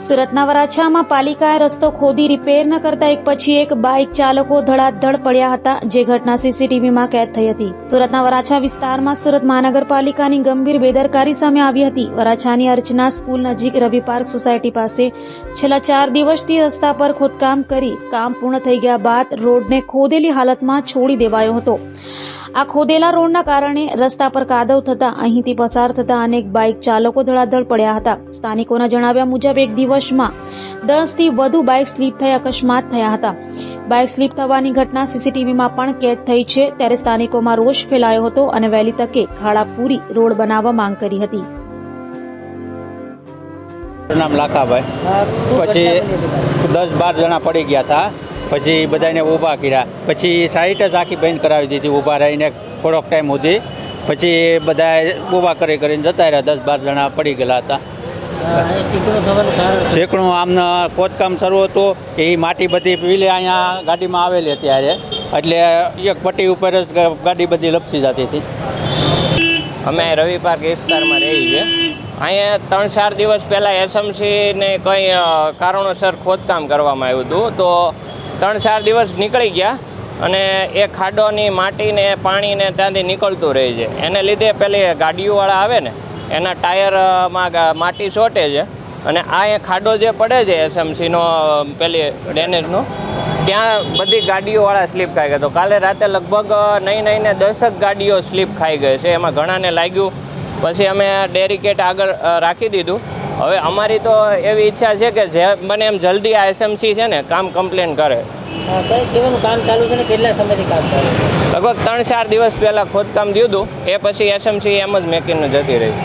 સુરતના વરાછામાં પાલિકાએ રસ્તો ખોદી રિપેર ન કરતા એક પછી એક બાઇક ચાલકો ધડાધડ પડ્યા હતા, જે ઘટના સીસીટીવીમાં કેદ થઈ હતી. સુરતના વરાછા વિસ્તારમાં સુરત મહાનગરપાલિકાની ગંભીર બેદરકારી સામે આવી હતી. વરાછાની અર્ચના સ્કૂલ નજીક રવિ પાર્ક સોસાયટી પાસે છેલ્લા 4 દિવસથી રસ્તા પર ખોદકામ કરી કામ પૂર્ણ થઈ ગયા બાદ રોડને ખોદેલી હાલતમાં છોડી દેવાયો હતો. આ ખોદેલા રોડના કારણે રસ્તા પર કાદવ થતા અહીંથી પસાર થતા અનેક બાઇક ચાલકો ધડાધડ પડ્યા હતા. સ્થાનિકોના જણાવ્યા મુજબ એક દિવસમાં 10 થી વધુ બાઇક સ્લીપ થઈ અકસ્માત થયા હતા. બાઇક સ્લીપ થવાની ઘટના સીસીટીવીમાં પણ કેદ થઈ છે. ત્યારે સ્થાનિકોમાં રોષ ફેલાયો હતો અને વહેલી તકે ખાડા પૂરી રોડ બનાવવા માંગ કરી હતી. નામ લાખાભાઈ. પછી 10-12 જણા પડી ગયા હતા. પછી બધાને ઊભા કર્યા. પછી સાઈડ જ આખી બંધ કરાવી દીધી ઊભા રહીને થોડોક ટાઈમ સુધી. પછી બધા ઊભા કરીને જતા રહ્યા. 10-12 જણા પડી ગયેલા હતા. શેકણું આમના ખોદકામ શરૂ હતું. એ માટી બધી પીલે અહીંયા ગાડીમાં આવેલી અત્યારે, એટલે એક પટ્ટી ઉપર જ ગાડી બધી લપસી જતી હતી. અમે રવિ પાર્ક વિસ્તારમાં રહીએ છીએ. અહીંયા 3-4 દિવસ પહેલાં એસએમસીને કંઈ કારણોસર ખોદકામ કરવામાં આવ્યું હતું. તો 3-4 દિવસ નીકળી ગયા અને એ ખાડોની માટીને પાણીને ત્યાંથી નીકળતું રહે છે. એને લીધે પેલી ગાડીઓવાળા આવે ને એના ટાયરમાં માટી ચોંટે છે અને આ એ ખાડો જે પડે છે એસએમસીનો પેલી ડેનેજનો, ત્યાં બધી ગાડીઓવાળા સ્લીપ ખાઈ ગયા. તો કાલે રાતે લગભગ નહીં 10 ગાડીઓ સ્લીપ ખાઈ ગઈ છે. એમાં ઘણાને લાગ્યું. પછી અમે ડેરિકેટ આગળ રાખી દીધું. હવે અમારી તો એવી ઈચ્છા છે કે જે બને એમ જલ્દી આ એસએમસી છે ને કામ કમ્પ્લેન કરે. કેવાનું કામ ચાલુ છે ને કેટલા સમયથી કામ ચાલુ? લગભગ 3-4 દિવસ પહેલાં ખોદકામ થયું હતું. એ પછી એસએમસી એમ જ મેકીને જતી રહી.